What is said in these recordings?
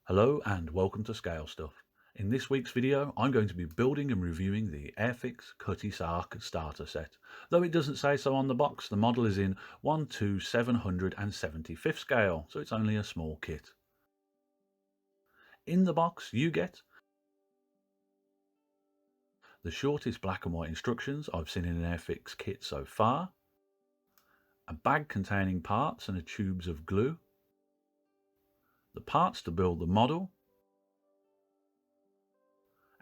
Hello and welcome to Scale Stuff. In this week's video, I'm going to be building and reviewing the Airfix Cutty Sark starter set. Though it doesn't say so on the box, the model is in 1:775 scale, so it's only a small kit. In the box, you get the shortest black and white instructions I've seen in an Airfix kit so far, a bag containing parts and tubes of glue, the parts to build the model,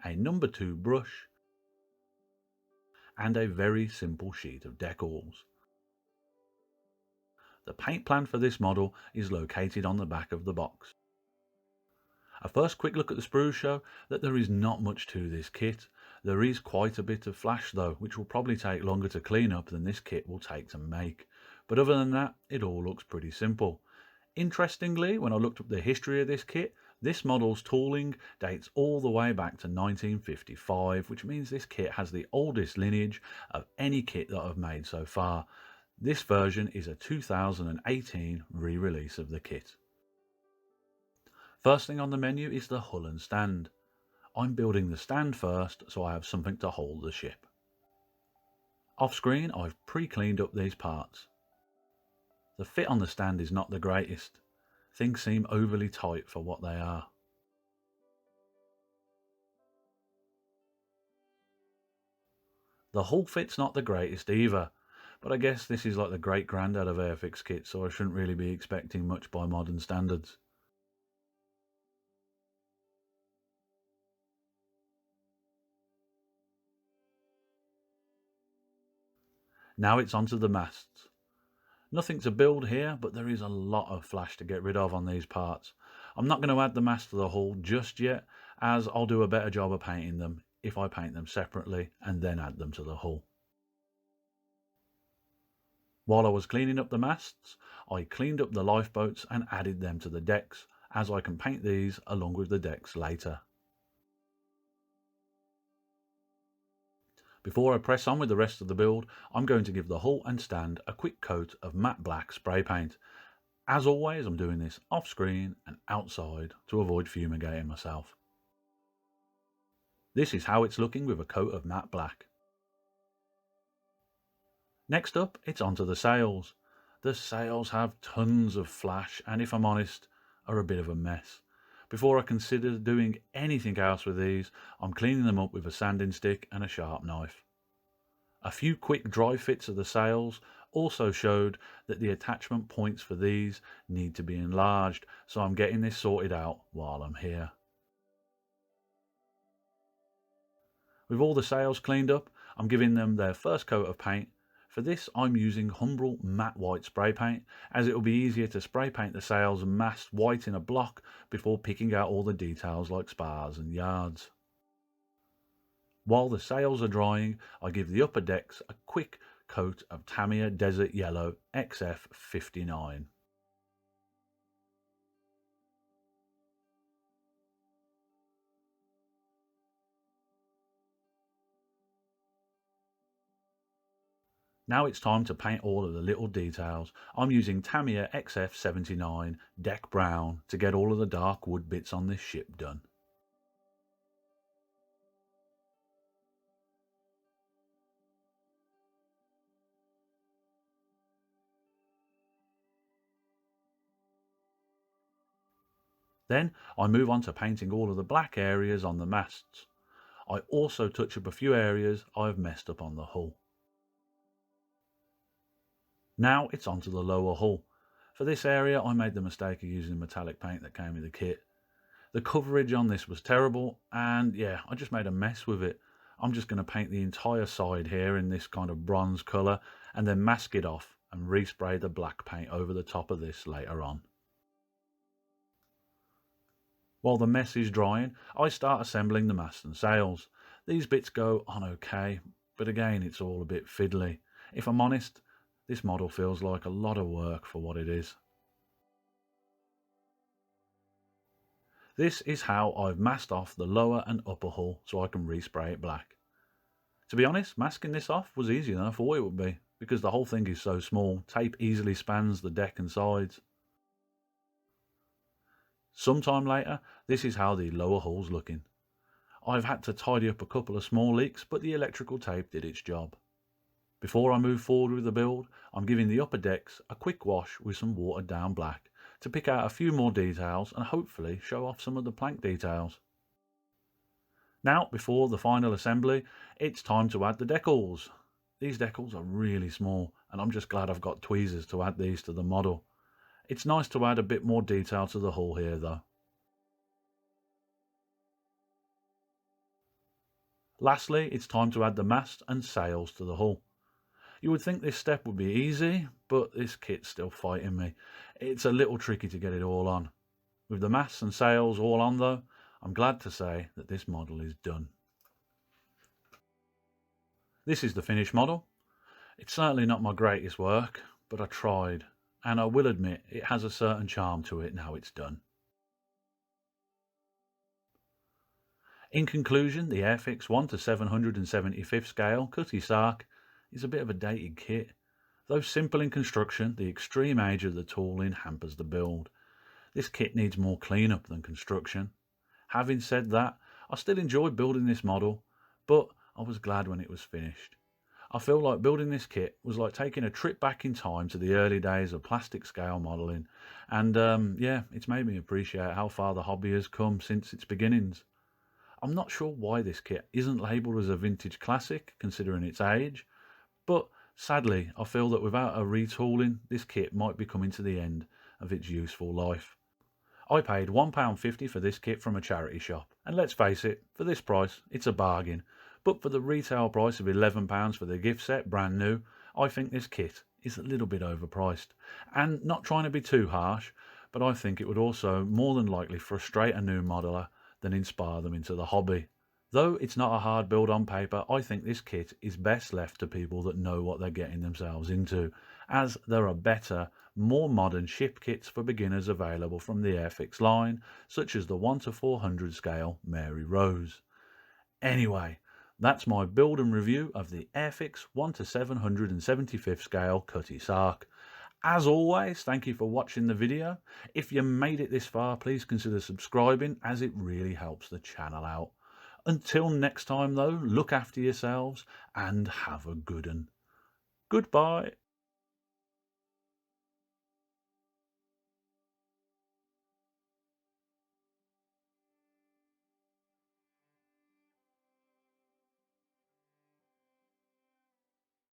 a number 2 brush, and a very simple sheet of decals. The paint plan for this model is located on the back of the box. A first quick look at the sprues show that there is not much to this kit. There is quite a bit of flash though, which will probably take longer to clean up than this kit will take to make. But other than that, it all looks pretty simple. Interestingly, when I looked up the history of this kit, this model's tooling dates all the way back to 1955, which means this kit has the oldest lineage of any kit that I've made so far. This version is a 2018 re-release of the kit. First thing on the menu is the hull and stand. I'm building the stand first so I have something to hold the ship. Off screen, I've pre-cleaned up these parts. The fit on the stand is not the greatest. Things seem overly tight for what they are. The hull fit's not the greatest either, but I guess this is like the great granddad of Airfix kits, so I shouldn't really be expecting much by modern standards. Now it's onto the masts. Nothing to build here, but there is a lot of flash to get rid of on these parts. I'm not going to add the mast to the hull just yet, as I'll do a better job of painting them if I paint them separately and then add them to the hull. While I was cleaning up the masts, I cleaned up the lifeboats and added them to the decks, as I can paint these along with the decks later. Before I press on with the rest of the build, I'm going to give the hull and stand a quick coat of matte black spray paint. As always, I'm doing this off screen and outside to avoid fumigating myself. This is how it's looking with a coat of matte black. Next up, it's onto the sails. The sails have tons of flash and, if I'm honest, are a bit of a mess. Before I consider doing anything else with these, I'm cleaning them up with a sanding stick and a sharp knife. A few quick dry fits of the sails also showed that the attachment points for these need to be enlarged, so I'm getting this sorted out while I'm here. With all the sails cleaned up, I'm giving them their first coat of paint. For this, I'm using Humbrol matte white spray paint, as it will be easier to spray paint the sails and mast white in a block before picking out all the details like spars and yards. While the sails are drying, I give the upper decks a quick coat of Tamiya Desert Yellow XF59. Now it's time to paint all of the little details. I'm using Tamiya XF79 Deck Brown to get all of the dark wood bits on this ship done. Then I move on to painting all of the black areas on the masts. I also touch up a few areas I've messed up on the hull. Now it's onto the lower hull. For this area, I made the mistake of using metallic paint that came with the kit. The coverage on this was terrible, and yeah, I just made a mess with it. I'm just going to paint the entire side here in this kind of bronze colour, and then mask it off and respray the black paint over the top of this later on. While the mess is drying, I start assembling the mast and sails. These bits go on okay, but again, it's all a bit fiddly. If I'm honest, this model feels like a lot of work for what it is. This is how I've masked off the lower and upper hull so I can respray it black. To be honest, masking this off was easier than I thought it would be, because the whole thing is so small, tape easily spans the deck and sides. Sometime later, this is how the lower hull's looking. I've had to tidy up a couple of small leaks, but the electrical tape did its job. Before I move forward with the build, I'm giving the upper decks a quick wash with some watered down black to pick out a few more details and hopefully show off some of the plank details. Now, before the final assembly, it's time to add the decals. These decals are really small, and I'm just glad I've got tweezers to add these to the model. It's nice to add a bit more detail to the hull here though. Lastly, it's time to add the mast and sails to the hull. You would think this step would be easy, but this kit's still fighting me. It's a little tricky to get it all on. With the masts and sails all on though, I'm glad to say that this model is done. This is the finished model. It's certainly not my greatest work, but I tried, and I will admit it has a certain charm to it now it's done. In conclusion, the Airfix 1 to 775th scale Cutty Sark is a bit of a dated kit. Though simple in construction, the extreme age of the tooling hampers the build. This kit needs more cleanup than construction. Having said that, I still enjoy building this model, but I was glad when it was finished. I feel like building this kit was like taking a trip back in time to the early days of plastic scale modelling, and yeah, it's made me appreciate how far the hobby has come since its beginnings. I'm not sure why this kit isn't labelled as a vintage classic considering its age, but sadly I feel that without a retooling this kit might be coming to the end of its useful life. I paid £1.50 for this kit from a charity shop, and let's face it, for this price it's a bargain, but for the retail price of £11 for the gift set brand new, I think this kit is a little bit overpriced. And not trying to be too harsh, but I think it would also more than likely frustrate a new modeller than inspire them into the hobby. Though it's not a hard build on paper, I think this kit is best left to people that know what they're getting themselves into, as there are better, more modern ship kits for beginners available from the Airfix line, such as the 1 to 400 scale Mary Rose. Anyway, that's my build and review of the Airfix 1 to 775th scale Cutty Sark. As always, thank you for watching the video. If you made it this far, please consider subscribing, as it really helps the channel out. Until next time though, look after yourselves and have a good one. Goodbye.